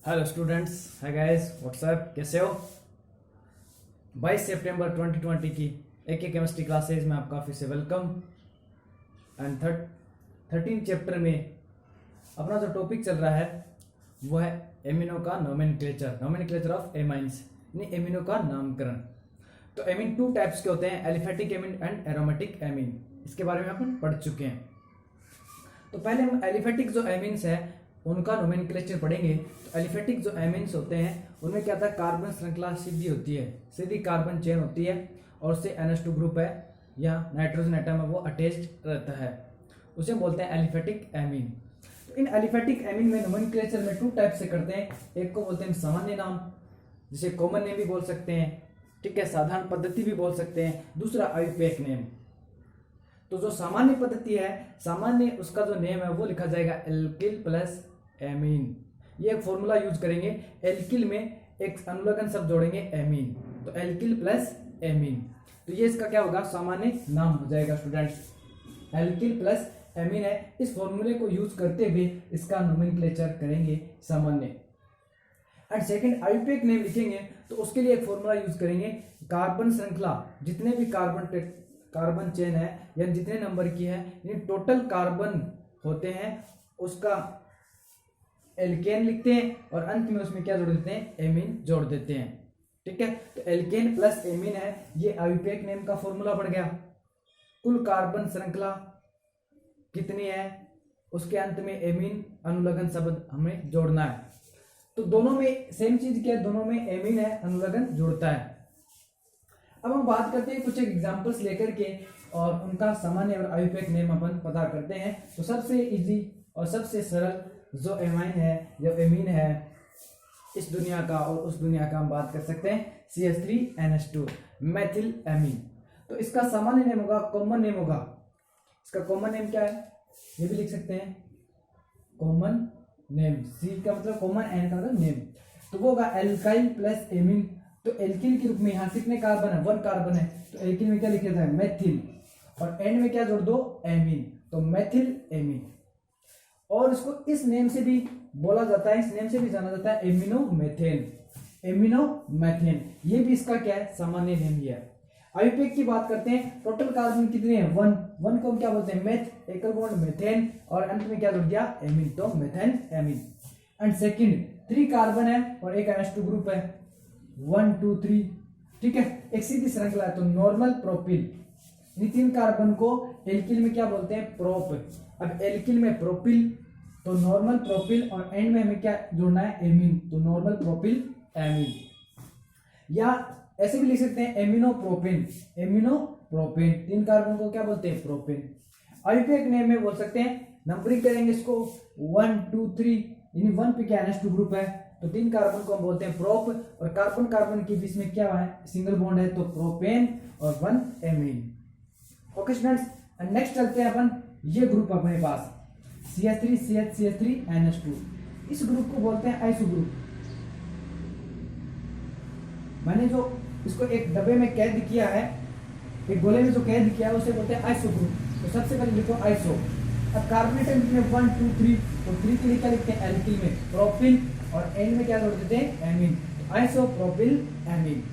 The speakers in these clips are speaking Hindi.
Hello students, hi guys, WhatsApp, कैसे हो। 22 सितंबर 2020 की एक केमिस्ट्री क्लासेज में आपका फिर से वेलकम। एंड 13 चैप्टर में अपना जो टॉपिक चल रहा है वो है एमिनो का नोमेनक्लेचर ऑफ एमाइंस, यानी एमिनो का नामकरण। तो एमिन टू टाइप्स के होते हैं, aliphatic amine and aromatic amine. इसके बारे में अपन पढ़ चुके हैं। तो पहले हम एलिफेटिक जो एमिन्स है उनका नोमेनक्लेचर पढ़ेंगे। तो एलिफेटिक जो एमिन्स होते हैं उनमें क्या था, कार्बन श्रृंखला सीधी होती है, सीधी कार्बन चेन होती है और उससे NH2 ग्रुप है या नाइट्रोजन एटम है वो अटैच्ड रहता है, उसे बोलते हैं एलिफेटिक एमिन। तो इन एलिफेटिक एमिन में नोमेनक्लेचर में टू टाइप से करते हैं। एक को बोलते हैं सामान्य नाम, जिसे कॉमन नेम भी बोल सकते हैं, ठीक है, साधारण पद्धति भी बोल सकते हैं। दूसरा आयुर्वेक नेम। तो जो सामान्य पद्धति है, सामान्य उसका जो नेम है वो लिखा जाएगा एल्किल प्लस एमीन। ये एक फॉर्मूला यूज करेंगे, एल्किल में एक अनुलग्न शब्द जोड़ेंगे एमीन, तो एल्किल प्लस एमीन। तो ये इसका क्या होगा, सामान्य नाम हो जाएगा स्टूडेंट्स। एल्किल प्लस एमीन है, इस फॉर्मूले को यूज करते हुए इसका नोमेनक्लेचर करेंगे सामान्य। एंड सेकंड आयुर्वेक नेम लिखेंगे तो उसके लिए एक फॉर्मूला यूज करेंगे, कार्बन श्रृंखला जितने भी कार्बन चेन है या जितने नंबर की है, यानी टोटल कार्बन होते हैं उसका एल्केन लिखते हैं और अंत में उसमें क्या जोड़ देते हैं, एमीन जोड़ देते हैं। ठीक है, तो एल्केन प्लस एमीन है, ये आयुर्वेक नेम का फॉर्मूला बढ़ गया। कुल कार्बन श्रृंखला कितनी है उसके अंत में एमीन अनुलग्न शब्द हमें जोड़ना है। तो दोनों में सेम चीज क्या है, दोनों में एमीन है, अनुलग्न जुड़ता है। अब हम बात करते हैं कुछ एग्जांपल्स लेकर के और उनका सामान्य और आयुर्वेक नेम अपन पता करते हैं। तो सबसे इजी और सबसे सरल जो एमाइन है, जो एमीन है इस दुनिया का और उस दुनिया का, हम बात कर सकते हैं CH3NH2 मेथिल एमीन। तो इसका सामान्य नेम होगा, कॉमन नेम होगा। इसका कॉमन नेम क्या है, ये भी लिख सकते हैं, कॉमन नेम। C का मतलब कॉमन, N का मतलब नेम। तो वो होगा एल्काइल प्लस एमीन। तो एल्किल के रूप में यहाँ कितने कार्बन है, 1 कार्बन है, तो एल्किल में क्या लिखा जाए, मेथिल, और एन में क्या जोड़ दो, एमीन, तो मेथिल एमीन। और इसको इस नेम से भी बोला जाता है, इस नेम से भी जाना जाता है एमिनोमेथेन, एमिनोमेथेन। ये भी इसका क्या है, सामान्य नेम ही है। आयुर्वेक की बात करते हैं, टोटल कार्बन कितने हैं, 1 को हम क्या बोलते हैं, मेथ, एकल बॉन्ड मेथेन, और अंत में क्या जुड़ गया, एमीन, तो methane amine. And second 3 carbon है और एक NH2 ग्रुप है, 1 2 3, ठीक है, एक सीधी श्रृंखला है, तो नॉर्मल प्रोपिल। 3 कार्बन को एल्किल में क्या बोलते हैं, प्रोप। अब एल्किल में प्रोपिल, तो नॉर्मल प्रोपिल, और एंड में हमें क्या जोड़ना है, एमीन, तो नॉर्मल प्रोपिल एमीन। या ऐसे भी लिख सकते हैं एमिनोप्रोपेन, एमिनोप्रोपेन। 3 कार्बन को क्या बोलते हैं, प्रोपेन। आयुर्वेक नेम में बोल सकते हैं, नंबरिंग करेंगे इसको 1 2 3, यानी 1 पे क्या NH2 ग्रुप है, तो 3 कार्बन को हम बोलते हैं प्रोप, और कार्बन कार्बन के बीच में क्या है, सिंगल बॉन्ड है, तो प्रोपेन, और 1 एमीन। ओके स्टूडेंट्स, नेक्स्ट चलते हैं अपन, ये ग्रुप अपने पास CH3NH2, इस ग्रुप को बोलते हैं आइसो ग्रुप। मैंने जो इसको एक डब्बे में कैद किया है, एक गोले में जो कैद किया है उसे बोलते हैं आइसो ग्रुप। तो सबसे पहले लिखो आइसो। अब कार्बन एटम में 1 2 3, तो 3 के लिए क्या लिखते हैं, एल्किल में प्रोपिल, और एन में क्या जोड़ देते हैं, एमीन, आइसो प्रोपिल एमीन।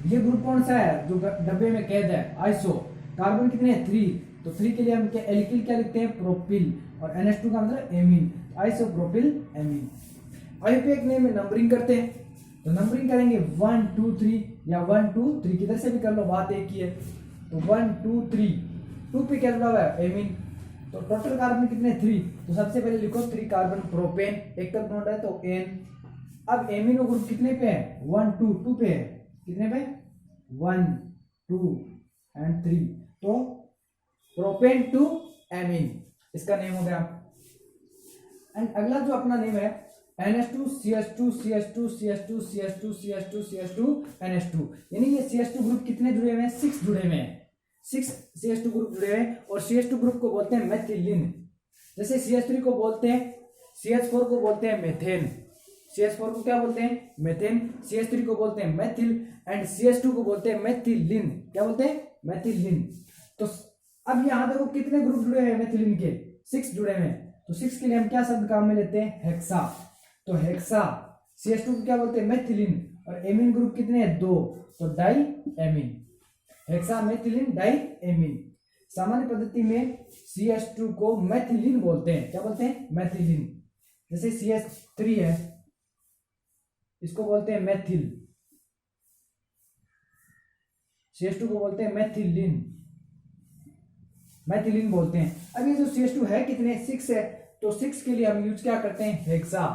ये ग्रुप कौन सा है जो डब्बे में कैद है, आइसो। कार्बन कितने हैं, 3, तो 3 के लिए हम क्या, एल्किल क्या लिखते हैं, प्रोपिल, और NH2 का मतलब एमीन, आइसो प्रोपिल एमीन। आयुर्वेक नेम में नंबरिंग करते हैं, तो नंबरिंग करेंगे 1 2 3, या 1 2 3 किधर से भी कर लो, बात एक ही है। तो 1 2 3, 2 पे क्या जुड़ा हुआ है, एमीन, तो टोटल कार्बन कितने, 3, तो सबसे पहले लिखो 3 कार्बन प्रोपेन, एक तक बॉन्ड है तो एन। अब एमिनो ग्रुप कितने पे है, 1 2 पे है, कितने पे, 1 2 एंड 3, तो प्रोपेन टू एमीन, इसका नेम हो गया। एंड अगला जो अपना नेम है NH2 CH2 CH2 CH2 CH2 CH2 CH2 NH2, यानी ये CH2 ग्रुप कितने जुड़े हुए हैं, 6 जुड़े हुए हैं, 6 CH2 ग्रुप जुड़े हैं। और CH2 ग्रुप को बोलते हैं मेथिलीन। जैसे CH3 को बोलते हैं, CH4 को बोलते हैं मेथेन, CH4 को क्या बोलते हैं, मेथेन, CH3 को बोलते हैं मेथिल, एंड CH2 को बोलते हैं मेथिलीन। क्या बोलते हैं, मेथिलीन। तो अब यहां देखो कितने ग्रुप जुड़े हैं मेथिलीन के, 6 जुड़े हुए हैं। तो 6 के लिए हम क्या शब्द काम में लेते हैं, हेक्सा। तो हेक्सा, CH2 को क्या बोलते हैं, मेथिलीन, और एमीन ग्रुप कितने हैं, 2, तो diamine, hexamethylene diamine. सामान्य पद्धति में CH2 को मेथिलीन बोलते हैं, क्या बोलते हैं, मेथिलीन। जैसे CH3 है, इसको बोलते हैं मेथिल, CH2 को बोलते हैं मेथिलीन, मेथिलीन बोलते हैं। अब ये जो CH2 है कितने, 6 है, तो 6 के लिए हम यूज क्या करते हैं, hexa.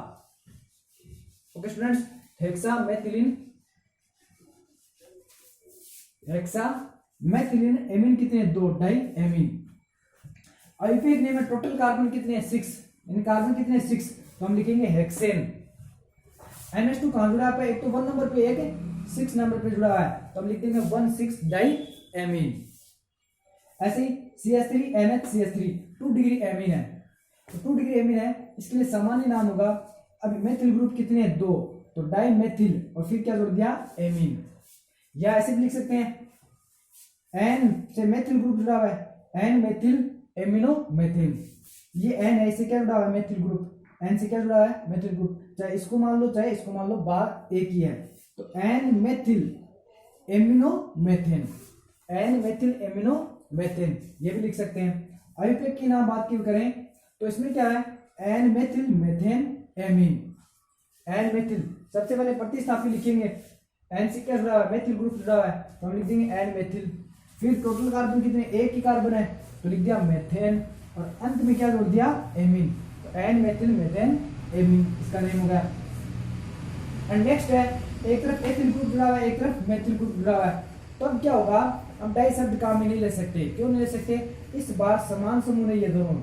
Okay students, hexa methylene, hexa methylene, amine कितने हैं, 2, डाई एमीन। अल्फेट नेम में टोटल कार्बन कितने हैं, 6, यानी कार्बन कितने हैं, 6, तो हम लिखेंगे हेक्सेन। NH2 कहां जुड़ा है, एक तो 1 नंबर पे, एक 6 नंबर पे जुड़ा है, तो हम लिख देंगे 1,6 डाई एमीन। ऐसे ही CH3 NH CH3 2 degree amine है, तो 2 डिग्री एमीन है, इसके लिए सामान्य नाम होगा, अब मेथिल ग्रुप कितने हैं, 2, तो डाई मेथिल, और फिर क्या जोड़ दिया, एमीन। या ऐसे भी लिख सकते हैं, N से मेथिल ग्रुप जुड़ा हुआ है, N मेथिल एमिनो मेथिल, ये N है, इससे क्या जुड़ा हुआ है, मेथिल ग्रुप, N से क्या जुड़ा हुआ है, मेथिल ग्रुप, चाहे इसको मान लो चाहे इसको मान लो, बात एक ही है, तो N methyl amino methane, N methyl amino methane, ये भी लिख सकते हैं। अल्फेट की नाम बात की करें तो इसमें क्या है, N methyl methane amine, N methyl, सबसे पहले प्रतिस्थापी लिखेंगे, N से क्या जुड़ा हुआ है, मेथिल ग्रुप जुड़ा हुआ है, तो हम लिख देंगे N मेथिल। फिर टोटल कार्बन कितने, एक ही कार्बन है, तो लिख दिया मेथेन, और अंत में क्या जोड़ दिया, एमीन, तो N मेथिल मेथेन एमीन, इसका नेम हो गया। एंड नेक्स्ट है, एक तरफ एथिल ग्रुप जुड़ा हुआ है, एक तरफ मेथिल ग्रुप जुड़ा हुआ है, तो अब क्या होगा, हम डाई शब्द काम में नहीं ले सकते, क्यों नहीं ले सकते, इस बार समान समूह है ये दोनों,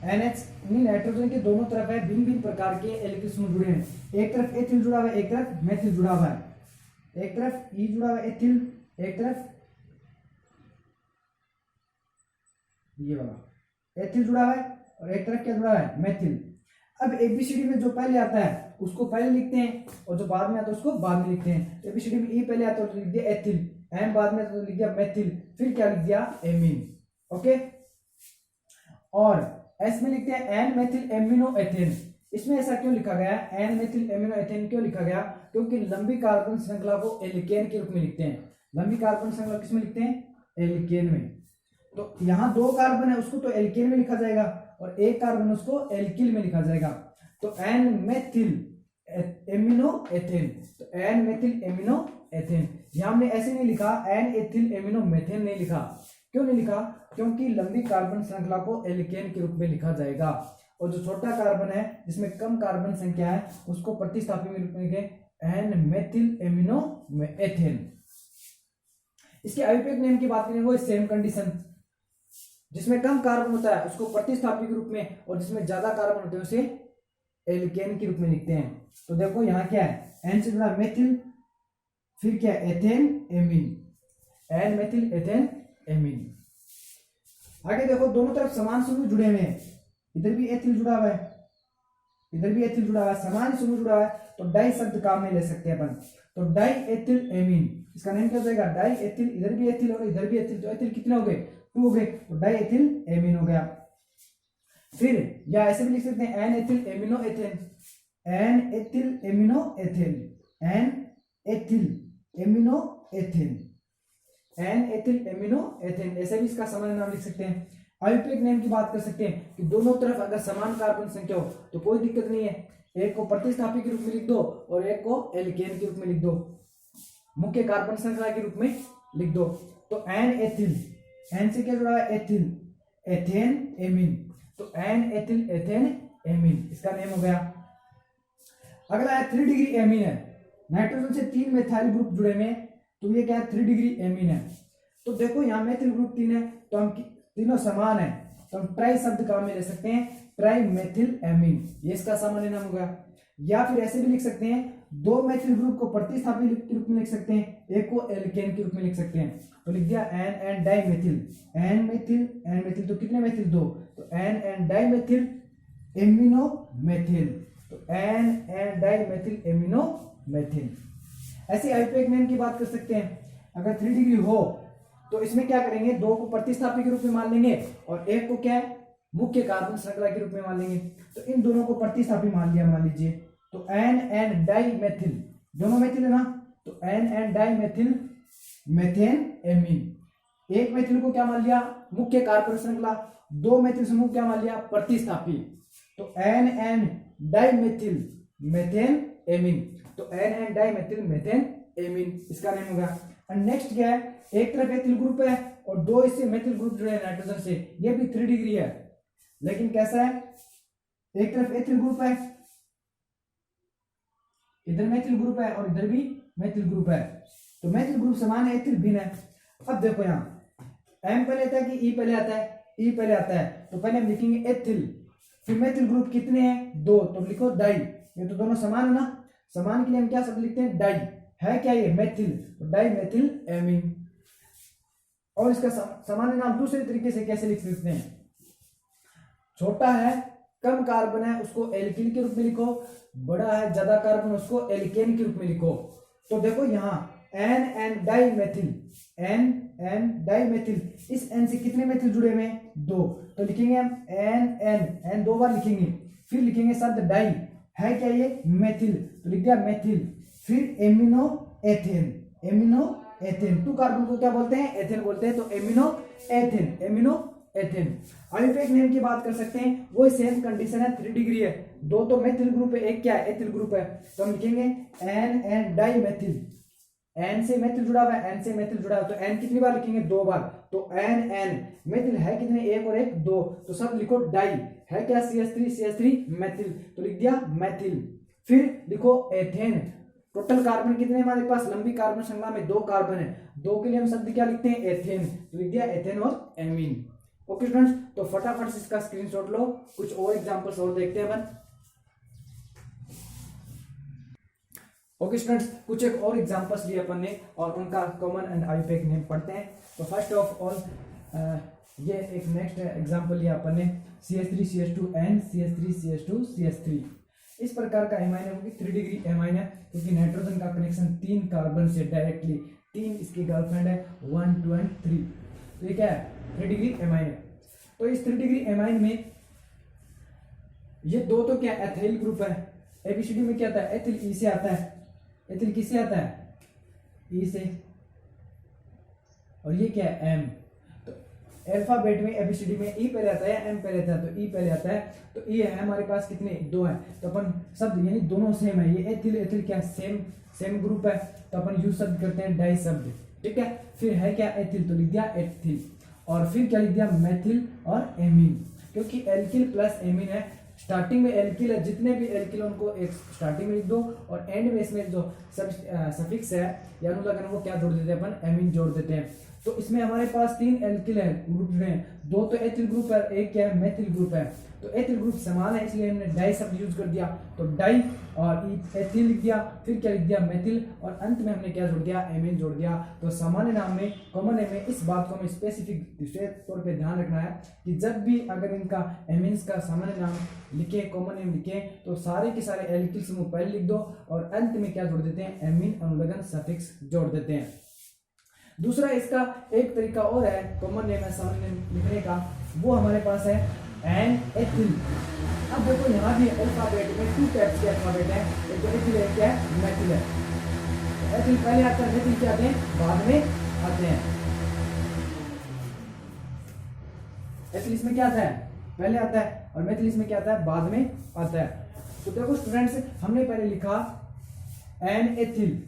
NH नाइट्रोजन के दोनों तरफ है, भिन्न भिन्न प्रकार के एल्किल समूह जुड़े हैं, एक तरफ एथिल जुड़ा हुआ है, एक तरफ मेथिल जुड़ा हुआ है, एक तरफ E जुड़ा हुआ है एथिल, एक तरफ ये वाला एथिल जुड़ा हुआ है, और एक तरफ क्या जुड़ा हुआ है, मेथिल। अब ABCD में जो पहले आता है उसको पहले लिखते हैं, और जो बाद में आता है उसको बाद में लिखते हैं। ABCD में E पहले आता है तो लिख दिया एथिल, M बाद में आता है तो लिख दिया मेथिल, फिर क्या लिख दिया, एमीन। ओके, और S में लिखते हैं N मेथिल एमिनो एथेन। इसमें ऐसा क्यों लिखा गया है, N मेथिल एमिनो एथेन क्यों लिखा गया, क्योंकि लंबी कार्बन श्रृंखला को एल्केन के रूप में लिखते हैं। लंबी कार्बन श्रृंखला किसमें लिखते हैं, एल्केन में। तो यहाँ 2 कार्बन है, उसको तो एल्केन में लिखा जाएगा, और एक कार्बन उसको एल्किल में लिखा जाएगा, तो N मेथिल एमिनो एथेन, तो N मेथिल एमिनो एथेन। यहाँ हमने ऐसे नहीं लिखा N एथिल एमिनो मेथेन, नहीं लिखा, क्यों नहीं लिखा, क्योंकि लंबी कार्बन श्रृंखला को एल्केन के रूप में लिखा जाएगा, और जो छोटा कार्बन है जिसमें कम कार्बन संख्या है उसको प्रतिस्थापी में रूप में लिखे N मेथिल एमिनो एथेन। इसके अल्फेट नेम की बात करें, वो सेम कंडीशन, जिसमें कम कार्बन होता है उसको प्रतिस्थापी के रूप में, और जिसमें ज्यादा कार्बन होते हैं उसे एल्केन के रूप में लिखते हैं। तो देखो यहाँ क्या है, N से जुड़ा मेथिल, फिर क्या है, ethane amine, N methyl ethane amine. आगे देखो, दोनों तरफ समान समूह जुड़े हुए हैं, इधर भी एथिल जुड़ा हुआ है, इधर भी एथिल जुड़ा हुआ है, समान समूह जुड़ा हुआ है, तो डाई शब्द काम में ले सकते हैं अपन, तो डाई एथिल एमीन, इसका नेम क्या हो जाएगा, डाई एथिल, इधर भी एथिल और इधर भी एथिल, तो एथिल कितने हो गए, 2 हो गए, तो डाई एथिल एमीन हो गया। फिर या ऐसे भी लिख सकते हैं N ethyl amino ethane, N ethyl amino ethane, N ethyl amino ethane, N ethyl amino ethane, ऐसे भी इसका सामान्य नाम लिख सकते हैं। अल्फेट नेम की बात कर सकते हैं कि दोनों तरफ अगर समान कार्बन संख्या हो तो कोई दिक्कत नहीं है, एक को प्रतिस्थापी के रूप में लिख दो और एक को एल्केन के रूप में लिख दो, मुख्य कार्बन श्रृंखला के रूप में लिख दो। तो N एथिल, N से क्या जुड़ा है, एथिल, एथेन एमीन, तो N एथिल एथेन एमीन, इसका नेम हो गया। अगला है 3 डिग्री एमीन है, नाइट्रोजन से 3 मेथाइल ग्रुप जुड़े हुए, तो ये क्या है, 3 डिग्री एमीन है। तो देखो यहाँ मेथिल ग्रुप 3 है, तो हम तीनों समान है, तो हम ट्राई शब्द काम में ले सकते हैं, ट्राई मेथिल एमीन, ये इसका सामान्य नाम होगा। या फिर ऐसे भी लिख सकते हैं, 2 मेथिल ग्रुप को प्रतिस्थापी के रूप में लिख सकते हैं, एक को एल्केन के रूप में लिख सकते हैं, तो लिख दिया N dimethyl, N methyl, तो कितने मेथिल, 2, तो N dimethyl amino methyl, तो N dimethyl amino methyl. ऐसे अल्फेट नेम की बात कर सकते हैं, अगर 3 डिग्री हो तो इसमें क्या करेंगे, 2 को प्रतिस्थापी के रूप में मान लेंगे और एक को क्या है, मुख्य कार्बन श्रृंखला के रूप में मान लेंगे, तो इन दोनों को प्रतिस्थापी मान लिया, मान लीजिए, तो एन एन डाई मेथिल, दोनों मेथिल है ना, तो N N dimethyl methane amine. एक मेथिल को क्या मान लिया, मुख्य कार्बन श्रृंखला, दो मेथिल समूह क्या मान लिया, प्रतिस्थापी। तो N N dimethyl methane amine, तो N N dimethyl methane amine इसका नेम हो गया। और नेक्स्ट क्या है, एक तरफ एथिल ग्रुप है और दो इससे मेथिल ग्रुप जुड़े हैं नाइट्रोजन से, ये भी 3 डिग्री है, लेकिन कैसा है, एक तरफ एथिल ग्रुप है, इधर मेथिल ग्रुप है और इधर भी मेथिल ग्रुप है, तो मेथिल ग्रुप समान है, एथिल भिन्न है। अब देखो यहाँ एम पहले आता है कि ई पहले आता है, ई पहले आता है, तो पहले हम लिखेंगे एथिल, फिर मेथिल ग्रुप कितने हैं, 2, तो लिखो डाई, ये तो दोनों समान है ना, समान के लिए हम क्या शब्द लिखते हैं, डाई, है क्या ये मेथिल, तो डाई मेथिल एमीन। और इसका सामान्य नाम दूसरे तरीके से कैसे लिख सकते हैं, छोटा है कम कार्बन है उसको एल्किल के रूप में लिखो, बड़ा है ज्यादा कार्बन उसको एल्केन के रूप में लिखो। तो देखो यहाँ N N dimethyl, N N dimethyl, इस एन से कितने मेथिल जुड़े हुए हैं, 2, तो लिखेंगे हम एन एन, एन 2 बार लिखेंगे, फिर लिखेंगे शब्द डाई, है क्या ये मेथिल, तो लिख दिया मेथिल, फिर amino ethane, amino ethane, 2 carbon को क्या बोलते हैं, एथेन बोलते हैं, तो amino ethane, amino ethane. Ayurvedic name की बात कर सकते हैं, वो सेम कंडीशन है, 3 डिग्री है, 2 तो मेथिल ग्रुप है, एक क्या है एथिल ग्रुप है, तो हम लिखेंगे N N dimethyl, N से मेथिल जुड़ा हुआ है, एन से मेथिल जुड़ा हुआ है, तो एन कितनी बार लिखेंगे, 2 बार, तो एन एन मेथिल है कितने, 1 और 1 2, तो सब लिखो डाई, है क्या CH3 मेथिल, तो लिख दिया मेथिल, फिर लिखो एथेन। टोटल कार्बन कितने हैं हमारे पास, लंबी कार्बन श्रृंखला में 2 कार्बन है, 2 के लिए हम शब्द क्या लिखते हैं, एथेन, तो लिख दिया एथेन और एमीन। ओके स्टूडेंट्स, तो फटाफट से इसका स्क्रीनशॉट लो, कुछ और एग्जांपल्स और देखते हैं अपन। ओके स्टूडेंट्स, कुछ एक और एग्जांपल्स लिए अपन ने और उनका कॉमन एंड आयुर्वेदिक नेम पढ़ते हैं। तो फर्स्ट ऑफ ऑल ये एक नेक्स्ट एग्जांपल लिया अपन ने, CH3CH2N CH3CH2CH3, इस प्रकार का एमाइन है, वो 3 डिग्री एमाइन है, क्योंकि नाइट्रोजन का कनेक्शन 3 कार्बन से डायरेक्टली, 3 इसकी गर्लफ्रेंड है, 1 2 एंड 3, तो ये क्या है 3 डिग्री एमाइन है। तो इस 3 डिग्री एमाइन में ये 2 तो क्या एथाइल ग्रुप है, एबीसीडी में क्या आता है, एथिल ई से आता है, एथिल किससे आता है, ई से, और ये क्या है एम, तो अल्फाबेट में एबीसीडी में ई पहले आता है, एम पहले आता है, तो ई पहले आता है, तो ई है हमारे पास कितने, 2 है, तो अपन शब्द यानी दोनों सेम है, ये एथिल एथिल क्या सेम ग्रुप है, तो अपन यूज शब्द करते हैं डाई शब्द, ठीक है। फिर है क्या एथिल, तो लिख दिया एथिल, और फिर क्या लिख दिया मेथिल और एमीन, क्योंकि एल्किल प्लस एमीन है, स्टार्टिंग में एल्किल है, जितने भी एल्किल उनको एक स्टार्टिंग में लिख दो, और एंड में इसमें जो सफिक्स है या अनुलग्न वो क्या जोड़ देते हैं अपन, एमीन जोड़ देते हैं। तो इसमें हमारे पास 3 एल्किल है ग्रुप में, 2 तो एथिल ग्रुप है, एक क्या है मेथिल ग्रुप है, तो एथिल ग्रुप समान है इसलिए हमने डाई शब्द यूज कर दिया, तो डाई और एथिल लिख दिया, फिर क्या लिख दिया मेथिल, और अंत में हमने क्या जोड़ दिया, एमीन जोड़ दिया। तो सामान्य नाम में, कॉमन नेम में इस बात को हमें स्पेसिफिक विशेष तौर पे ध्यान रखना है कि जब भी अगर इनका एमीन्स का सामान्य नाम लिखे, कॉमन नेम लिखे, तो सारे के सारे एल्किल समूह पहले लिख दो और अंत में क्या जोड़ देते हैं, एमीन अनुलग्न सफिक्स जोड़ देते हैं। दूसरा इसका एक तरीका और है कॉमन नेम है सामान्य नेम लिखने का, वो हमारे पास है एन एथिल। अब देखो यहाँ भी अल्फाबेट में 2 टाइप्स के अल्फाबेट है, एक तो एथिल है, क्या है मेथिल है, एथिल पहले आता है, मेथिल क्या आते हैं बाद में आते हैं। एथिल इसमें क्या आता है, पहले आता है, और मेथिल इसमें क्या आता है, बाद में आता है। तो देखो स्टूडेंट्स, हमने पहले लिखा एन एथिल,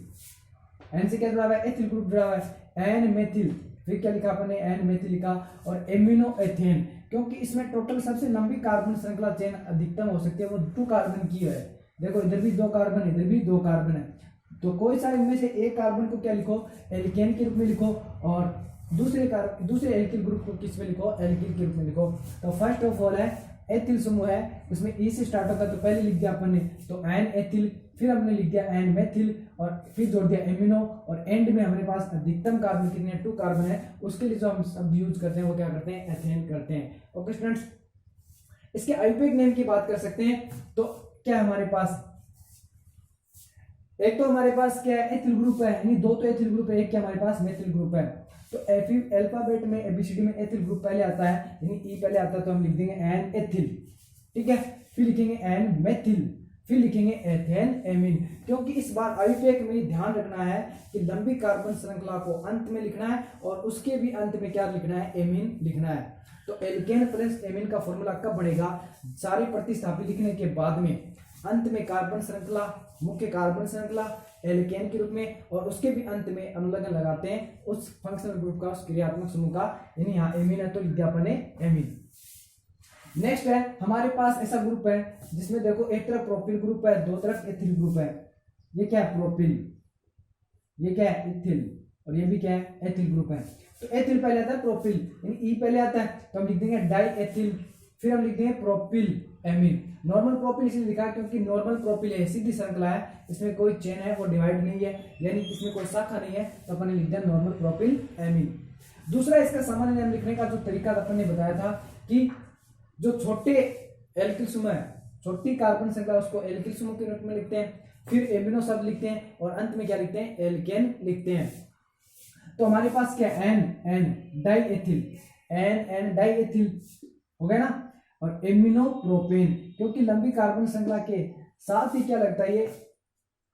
एन से क्या जुड़ा हुआ है, एथिल ग्रुप जुड़ा हुआ है, एन मेथिल, फिर क्या लिखा अपने एन मेथिल लिखा, और एमिनो एथेन, क्योंकि इसमें टोटल सबसे लंबी कार्बन श्रृंखला चेन अधिकतम हो सकती है, वो 2 कार्बन की है। देखो इधर भी 2 कार्बन, इधर भी 2 कार्बन है, तो कोई सा इनमें से एक कार्बन को क्या लिखो, एल्केन के रूप में लिखो, और दूसरे एल्किल ग्रुप को किस में लिखो, एल्किल के रूप में लिखो। तो फर्स्ट ऑफ ऑल है एथिल समूह है, उसमें ई से स्टार्ट होगा, तो पहले लिख दिया अपन ने, तो एन एथिल, फिर हमने लिख दिया एन मेथिल, और फिर जोड़ दिया एमिनो, और एंड में हमारे पास अधिकतम कार्बन कितने 2 कार्बन है, उसके लिए जो हम शब्द यूज करते हैं वो क्या करते हैं, एथेन करते हैं। ओके स्टूडेंट्स, इसके आयुर्वेदिक नेम की बात कर सकते हैं, तो क्या हमारे पास, एक तो हमारे पास क्या है एथिल ग्रुप है, यानी 2 तो एथिल ग्रुप है, एक क्या हमारे पास मेथिल ग्रुप है। तो अल्फाबेट में एबीसीडी में एथिल ग्रुप पहले आता है, यानी ई पहले आता है, तो हम लिख देंगे एन एथिल, ठीक है। फिर लिखेंगे एन मेथिल, फिर लिखेंगे एथेन एमीन, क्योंकि इस बार आईयूपीएक में ध्यान रखना है कि लंबी कार्बन श्रृंखला को अंत में लिखना है और उसके भी अंत में क्या लिखना है, एमीन लिखना है। तो एल्केन प्लस एमीन का फॉर्मूला कब बढ़ेगा, सारी प्रतिस्थापी लिखने के बाद में, अंत में कार्बन श्रृंखला, मुख्य कार्बन श्रृंखला एल्केन के रूप में, और उसके भी अंत में अनुलग्न लगाते हैं उस फंक्शनल ग्रुप का, उस क्रियात्मक समूह का, यानी यहाँ एमीन है तो लिख दिया अपने एमीन। नेक्स्ट है हमारे पास ऐसा ग्रुप है जिसमें देखो एक तरफ प्रोपिल ग्रुप है, दो तरफ एथिल ग्रुप है। ये क्या है, प्रोपिल, ये क्या है, इथिल, और ये भी क्या है, एथिल ग्रुप है। तो एथिल पहले आता है प्रोपिल, यानी ई पहले आता है तो हम लिख देंगे डाई एथिल, फिर हम लिख देंगे प्रोपिल एमीन। नॉर्मल प्रोपिल इसलिए लिखा है क्योंकि नॉर्मल प्रोपिल है, सीधी श्रृंखला है, इसमें कोई चेन है वो डिवाइड नहीं है, यानी इसमें कोई शाखा नहीं है, तो अपन ने लिख दिया नॉर्मल प्रोपिल एमीन। दूसरा इसका सामान्य नाम लिखने का जो तरीका अपन ने बताया था कि जो छोटे एल्किल समूह है, छोटी कार्बन श्रृंखला, उसको एल्किल समूह के रूप में लिखते हैं, फिर एमिनो शब्द लिखते हैं और अंत में क्या लिखते हैं, एल्केन लिखते हैं। तो हमारे पास क्या N N diethyl, N N diethyl हो गया ना, और एमिनो प्रोपेन, क्योंकि लंबी कार्बन श्रृंखला के साथ ही क्या लगता है, ये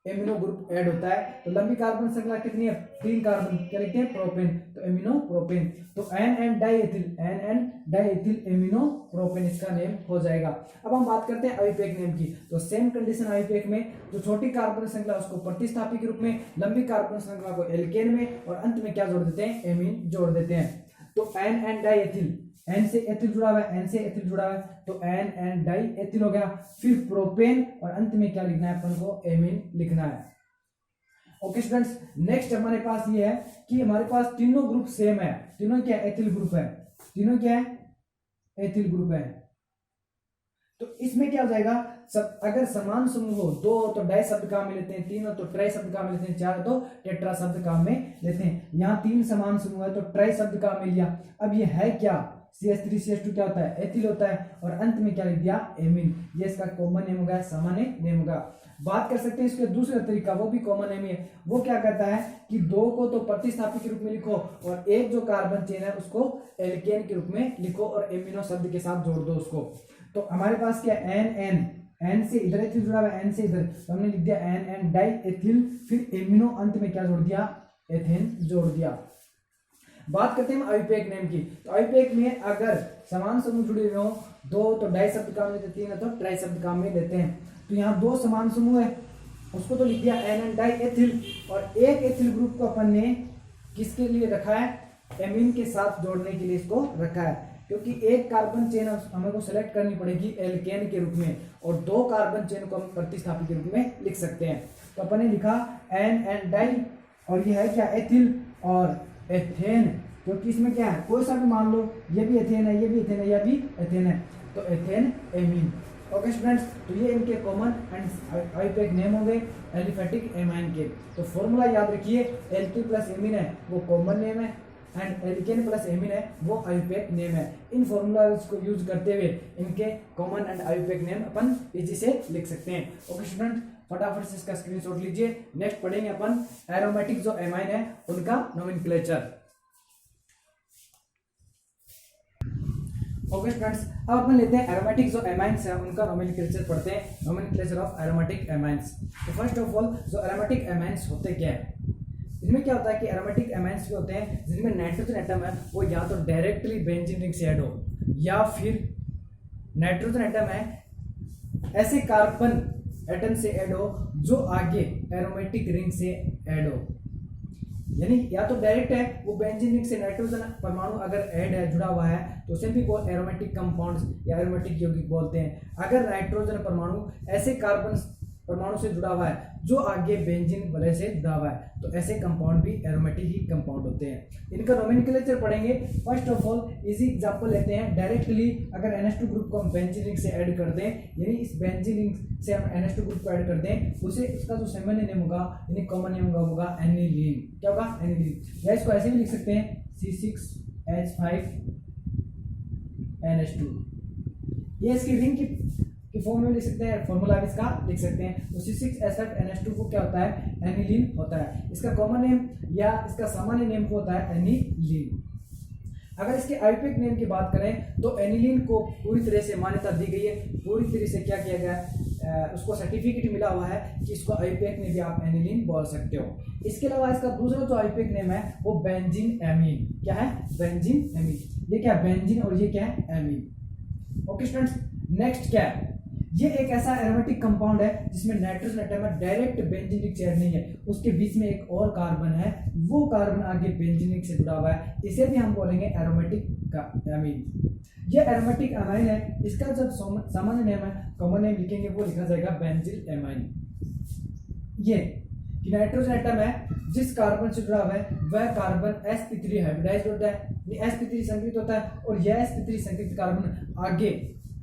एमिनो ग्रुप ऐड होता है। तो लंबी कार्बन श्रृंखला कितनी है, 3 कार्बन, क्या लिखते हैं, प्रोपेन, तो एमिनो प्रोपेन। तो N N diethyl, N N diethyl amino propane इसका नेम हो जाएगा। अब हम बात करते हैं आईयूपीएक नेम की। तो सेम कंडीशन आईयूपीएक में, जो छोटी कार्बन श्रृंखला उसको प्रतिस्थापी के रूप में, लंबी कार्बन श्रृंखला को एल्केन में, और अंत में क्या जोड़ देते हैं, एमीन जोड़ देते हैं। तो एन एन डाईएथिल, एन से एथिल जुड़ा हुआ है, एन से एथिल जुड़ा हुआ है, तो एन एन डाई एथिल हो गया। फिर प्रोपेन, और अंत में क्या लिखना है अपन को, एमीन लिखना है। ओके स्टूडेंट्स, नेक्स्ट हमारे पास ये है कि हमारे पास तीनों ग्रुप सेम है, तीनों क्या एथिल ग्रुप है, तीनों क्या है, एथिल ग्रुप है। तो इसमें क्या हो जाएगा, सब अगर समान समूह हो, 2 तो डाई शब्द काम में लेते हैं, 3 हो तो ट्राई शब्द काम में लेते हैं, 4 तो टेट्रा शब्द काम में लेते हैं। यहाँ 3 समान समूह है तो ट्राई शब्द काम में लिया। अब ये है क्या, CH3 CH2 क्या होता है, एथिल होता है, और अंत में क्या लिख दिया, एमीन। ये इसका कॉमन नेम होगा, सामान्य नेम होगा। बात कर सकते हैं इसके दूसरा तरीका, वो भी कॉमन नेम है। वो क्या कहता है कि 2 को तो प्रतिस्थापी के रूप में लिखो, और एक जो कार्बन चेन है उसको एल्केन के रूप में लिखो, और एमिनो शब्द के साथ जोड़ दो उसको। तो हमारे पास क्या एन एन, एन से इधर एथिल जुड़ा हुआ है, एन से इधर, तो हमने लिख दिया एन एन डाई एथिल, फिर एमिनो, अंत में क्या जोड़ दिया, एथेन जोड़ दिया। बात करते हैं आईयूपीएक नेम की। तो आईयूपीएक में अगर समान समूह जुड़े हुए हो, 2 तो डाई शब्द काम में लेते हैं, तो ट्राई शब्द काम में लेते हैं। तो यहाँ 2 समान समूह है, उसको तो लिख दिया एन एन डाई एथिल, और एक एथिल ग्रुप को अपन ने किसके लिए रखा है, एमीन के साथ जोड़ने के लिए इसको रखा है, क्योंकि एक कार्बन चेन हमको सेलेक्ट करनी पड़ेगी एल्केन के रूप में, और 2 कार्बन चेन को हम प्रतिस्थापी के रूप में लिख सकते हैं। तो अपन ने लिखा एन एन डाई, और ये है क्या, एथिल और एथेन, क्योंकि इसमें क्या है, कोई सा भी मान लो, ये भी एथेन है, ये भी एथेन है, ये भी एथेन है, तो एथेन एमीन। ओके स्टूडेंट्स, तो ये इनके कॉमन एंड आईयूपीएक नेम हो गए एलिफेटिक एमाइन के। तो फॉर्मूला याद रखिए, एल्किल प्लस एमीन है वो कॉमन नेम है, एंड एल्केन प्लस एमीन है वो आईयूपीएक नेम है। इन फॉर्मूलाज को यूज करते हुए इनके common and IUPAC name upon easy से लिख सकते हैं। ओके स्टूडेंट, फटाफट से इसका स्क्रीनशॉट लीजिए। नेक्स्ट पढ़ेंगे अपन एरोमेटिक जो एमाइन है उनका नोमेनक्लेचर। ओके स्टूडेंट्स, अब अपन लेते हैं एरोमेटिक जो एमाइन्स है उनका नोमेनक्लेचर पढ़ते हैं, नोमेनक्लेचर ऑफ एरोमेटिक एमाइन्स। तो फर्स्ट ऑफ ऑल जो एरोमेटिक एमाइन्स होते क्या है, इनमें क्या होता है कि एरोमेटिक एमाइन्स भी होते हैं जिनमें नाइट्रोजन एटम है वो या तो डायरेक्टली बेंजीन रिंग से ऐड हो, या फिर नाइट्रोजन एटम है ऐसे कार्बन एटम से ऐड हो जो आगे एरोमेटिक रिंग से ऐड हो, यानी या तो डायरेक्ट है वो बेंजीन रिंग से नाइट्रोजन परमाणु अगर ऐड है, जुड़ा हुआ है, तो उसे भी एरोमेटिक कंपाउंड्स या एरोमेटिक यौगिक बोलते हैं। अगर नाइट्रोजन परमाणु ऐसे कार्बन परमाणु से जुड़ा हुआ है जो आगे बेंजीन वलय से जुड़ा हुआ है, तो ऐसे कंपाउंड भी एरोमेटिक ही कंपाउंड होते हैं। इनका नोमेनक्लेचर पढ़ेंगे। First of all easy example लेते हैं, डायरेक्टली अगर NH2 ग्रुप को हम बेंजीन रिंग से ऐड कर दें, यानी इस बेंजीन रिंग से हम NH2 ग्रुप को ऐड कर दें, उसे उसका जो सामान्य नेम होगा यानी कॉमन नेम होगा एनिलीन। क्या होगा, एनिलीन, या इसको ऐसे भी लिख सकते हैं C6H5 NH2। ये इसकी रिंग की फॉर्म में लिख सकते हैं, फॉर्मूला भी इसका लिख सकते हैं। तो C6H5 NH2 को क्या होता है, एनिलीन होता है। इसका कॉमन नेम या इसका सामान्य नेम को होता है एनिलीन। अगर इसके आईयूपीएक नेम की बात करें तो एनिलीन को पूरी तरह से मान्यता दी गई है, पूरी तरह से क्या किया गया है, उसको सर्टिफिकेट मिला हुआ है कि इसको आईयूपैक में भी आप एनिलीन बोल सकते हो। इसके अलावा इसका दूसरा जो आईयूपैक नेम है वो बेंजीन एमीन। क्या है? Benzene amine. ये क्या है? बेंजीन और ये क्या है? एमीन। ओके स्टूडेंट्स, नेक्स्ट क्या है? ये एक ऐसा एरोमेटिक कंपाउंड है जिसमें नाइट्रोजन एटम है, डायरेक्ट बेंजीनिक चेयर नहीं है, उसके बीच में एक और कार्बन है, वो कार्बन आगे बेंजीनिक से जुड़ा हुआ है, इसे भी हम बोलेंगे एरोमेटिक अमीन। ये एरोमेटिक अमाइन है। इसका जब सामान्य नेम है, कॉमन नेम लिखेंगे, वो लिखा जाएगा बेंजिल एमाइन। ये कि नाइट्रोजन एटम है, जिस कार्बन से जुड़ा हुआ है वह कार्बन sp3 हाइब्रिडाइज्ड होता है, ये sp3 संकृत होता है, और यह sp3 संकृत कार्बन आगे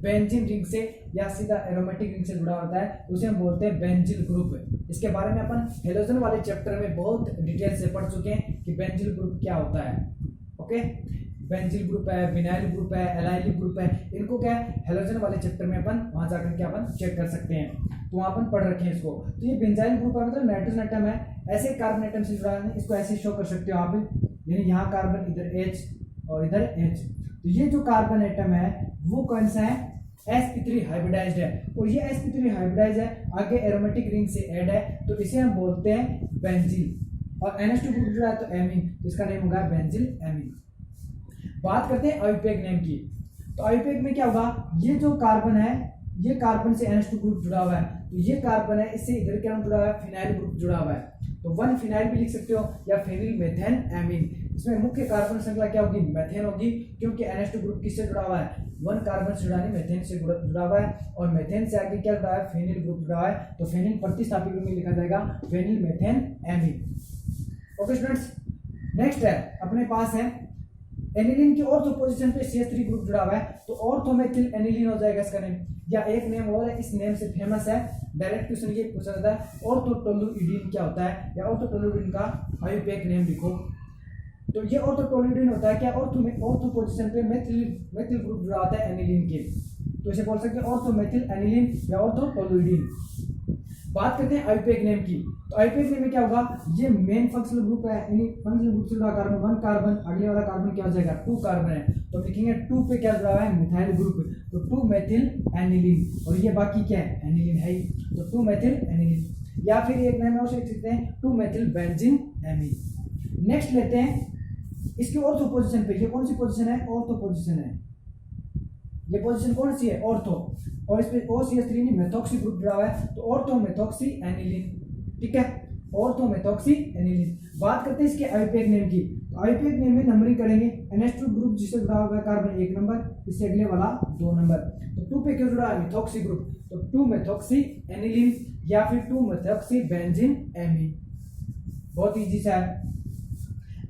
बेंजीन रिंग से या सीधा एरोमेटिक रिंग से जुड़ा होता है, उसे हम बोलते हैं बेंजिल ग्रुप। इसके बारे में अपन हेलोजन वाले चैप्टर में बहुत डिटेल से पढ़ चुके हैं कि बेंजिल ग्रुप क्या होता है। ओके, बेंजिल ग्रुप है, विनाइल ग्रुप है, एलाइल ग्रुप है, इनको क्या है हेलोजन वाले चैप्टर में अपन वहां जाकर के अपन चेक कर सकते हैं, तो वहां अपन पढ़ रखे हैं इसको। तो ये बेंजाइल ग्रुप है, मतलब नाइट्रोजन एटम है, ऐसे कार्बन एटम से जुड़ा है, इसको ऐसे शो कर सकते हो आप, यानी यहाँ कार्बन, इधर H और इधर H। तो ये जो कार्बन एटम है वो कौन सा है? sp3 हाइब्रिडाइज्ड है, और ये sp3 हाइब्रिडाइज्ड है, आगे एरोमेटिक रिंग से ऐड है, तो इसे हम बोलते हैं बेंजीन। और NH2 ग्रुप जुड़ा है तो एमीन, तो इसका नेम होगा बेंजिल एमीन। बात करते हैं आईयूपैक नेम की। तो आईयूपैक में क्या होगा? ये जो कार्बन है, ये कार्बन से NH2 ग्रुप जुड़ा हुआ है, तो ये कार्बन है, इससे इधर क्या जुड़ा हुआ है? फिनाइल ग्रुप जुड़ा हुआ है, तो 1 फिनाइल भी लिख सकते हो या फेनिल मेथेन एमीन। इसमें मुख्य कार्बन श्रृंखला क्या होगी? मेथेन होगी, क्योंकि NH2 ग्रुप किससे जुड़ा हुआ है? 1 कार्बन से जुड़ा नहीं, मेथेन से जुड़ा हुआ है, और मेथेन से आगे क्या जुड़ा है? फेनिल ग्रुप जुड़ा हुआ है, तो फेनिल प्रतिस्थापित में लिखा जाएगा phenyl methane amine. Okay students, next है अपने पास है एनिलीन की ऑर्थो पोजीशन पे CH3 ग्रुप जुड़ा हुआ है, तो ऑर्थोमेथिल एनिलीन हो जाएगा इसका नेम। या एक नेम और है, इस नेम से फेमस है, डायरेक्ट क्वेश्चन ये पूछा जाता है ऑर्थोटोलुइडीन क्या होता है, या ऑर्थोटोलुइडीन का आईयूपैक नेम लिखो। तो ये ऑर्थोटोलुइडीन होता है क्या? ऑर्थो पोजीशन पे मेथिल ग्रुप जुड़ा होता है एनिलीन के, तो इसे बोल सकते हैं ऑर्थोमेथिल एनिलीन या ऑर्थोटोलुइडीन। बात करते हैं आईयूपैक नेम की। तो आईयूपैक नेम में क्या होगा? ये मेन फंक्शनल ग्रुप है, यानी फंक्शनल ग्रुप से जुड़ा कार्बन 1 कार्बन, अगले वाला कार्बन क्या हो जाएगा? 2 कार्बन है, तो लिखेंगे 2 पे क्या जुड़ा हुआ है? मिथाइल ग्रुप, तो 2 मेथिल एनिलीन, और ये बाकी क्या है? एनिलीन है ही, तो 2 मेथिल एनिलीन। या फिर एक नाम और लिख सकते हैं 2 मेथिल बेंजीन एमीन। नेक्स्ट लेते हैं इसकी ऑर्थो पोजीशन पे, ये कौन सी पोजीशन है? ऑर्थो पोजीशन है, ये पोजीशन कौन सी है? ऑर्थो, और इस पे OCH3 नहीं मेथॉक्सी ग्रुप जुड़ा हुआ है, तो ऑर्थो मेथॉक्सी एनिलीन। ठीक है, ऑर्थो मेथॉक्सी एनिलीन। बात करते हैं इसके आईयूपैक नेम की। तो आईयूपैक नेम में नंबरिंग करेंगे, NH2 ग्रुप जिससे जुड़ा हुआ है कार्बन 1 नंबर, इससे अगले वाला 2 नंबर, तो 2 पे क्यों जुड़ा है? मेथॉक्सी ग्रुप, तो 2 मेथॉक्सी एनिलीन या फिर 2 मेथॉक्सी बेंजीन एमीन। बहुत इजी सा है।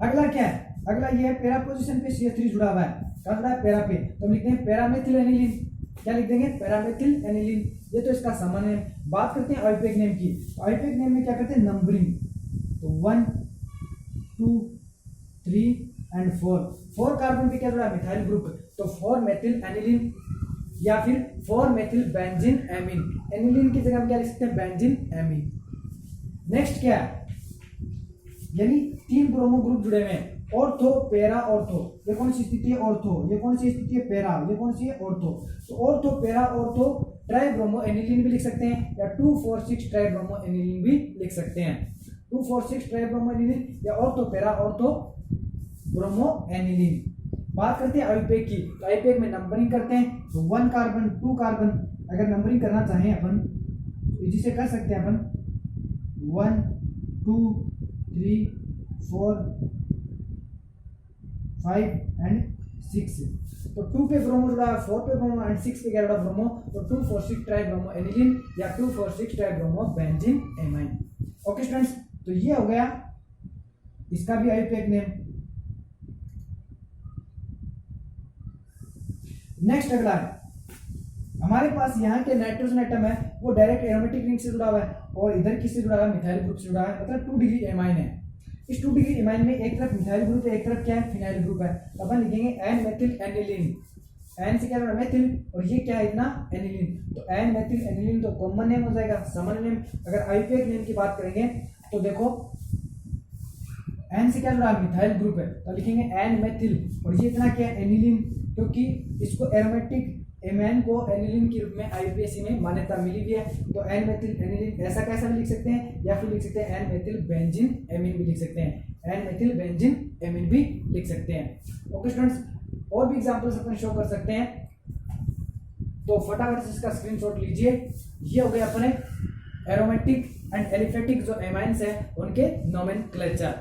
अगला क्या है? अगला ये है पैरा पोजीशन पे CH3 जुड़ा हुआ है, क्या जुड़ा है? पैरा पे, तो लिखते हैं पैरामेथिल एनिलीन। क्या लिख देंगे? पैरामेथिल एनिलीन। ये तो इसका सामान्य नेम। बात करते हैं आईयूपैक नेम की। आईयूपैक नेम में क्या करते हैं? नंबरिंग, तो 1 2 3 एंड 4 कार्बन पे क्या जुड़ा है? मिथाइल ग्रुप, तो 4 मेथिल एनिलीन या फिर 4 मेथिल बेंजीन एमीन। एनिलीन की जगह हम क्या लिख सकते हैं? Benzene amine. नेक्स्ट क्या है? यानी 3 ब्रोमो ग्रुप जुड़े हुए हैं, ऑर्थो पैरा ऑर्थो। ये कौन सी स्थिति है? ऑर्थो। ये कौन सी स्थिति है? पैरा। ये कौन सी है? ऑर्थो। तो ortho para ortho tribromo aniline भी लिख सकते हैं, या 2,4,6 ट्राइब्रोमो एनिलीन भी लिख सकते हैं। 2,4,6 ट्राइब्रोमो एनिलीन या ortho para ortho bromo aniline. बात करते हैं आईयूपैक की। तो आईयूपैक में नंबरिंग करते हैं, तो 1 कार्बन 2 कार्बन, अगर नंबरिंग करना चाहें अपन तो इजी से कर सकते हैं अपन, 1 2 3 4 5 एंड 6। तो 2 पे ब्रोमो जुड़ा है, 4 पे ब्रोमो एंड 6 पे क्या जुड़ा ब्रोमो, तो 2,4,6 ट्राइब्रोमो एनिलीन या 2,4,6 tribromo benzene amine. Okay students, तो ये हो गया इसका भी आईयूपैक नेम। नेक्स्ट अगला है हमारे पास यहाँ के नाइट्रोजन एटम है, वो डायरेक्ट एरोमेटिक रिंग से जुड़ा हुआ है, और इधर किससे जुड़ा हुआ है? मिथाइल ग्रुप से जुड़ा है, मतलब 2 डिग्री एमाइन है। इस 2 डिग्री एमाइन में एक तरफ मिथाइल ग्रुप है, एक तरफ क्या है? फिनाइल ग्रुप है, तो अपन लिखेंगे एन मेथिल एनिलीन। एन से क्या जुड़ा? मेथिल, और ये क्या है? इतना एनिलीन, तो एन मेथिल एनिलीन तो कॉमन नेम हो जाएगा, सामान्य नेम। अगर आईयूपैक नेम की बात करेंगे तो देखो एन से क्या जुड़ा? मिथाइल ग्रुप है, तो लिखेंगे एन मेथिल, और ये इतना क्या है? एनिलीन, क्योंकि इसको एरोमेटिक एमाइन को एनिलीन के रूप में आईयूपीएसी में मान्यता मिली हुई है। तो एन मेथिल एनिलीन ऐसा कैसा भी लिख सकते हैं, या फिर लिख सकते हैं एन मेथिल बेंजीन एमीन भी लिख सकते हैं, एन मेथिल बेंजीन एमीन भी लिख सकते हैं। ओके स्टूडेंट्स, और भी एग्जांपल्स अपन शो कर सकते हैं, तो फटाफट से इसका स्क्रीनशॉट लीजिए। ये हो गए अपने एरोमेटिक एंड एलिफेटिक जो एमाइंस है उनके नोमेनक्लेचर।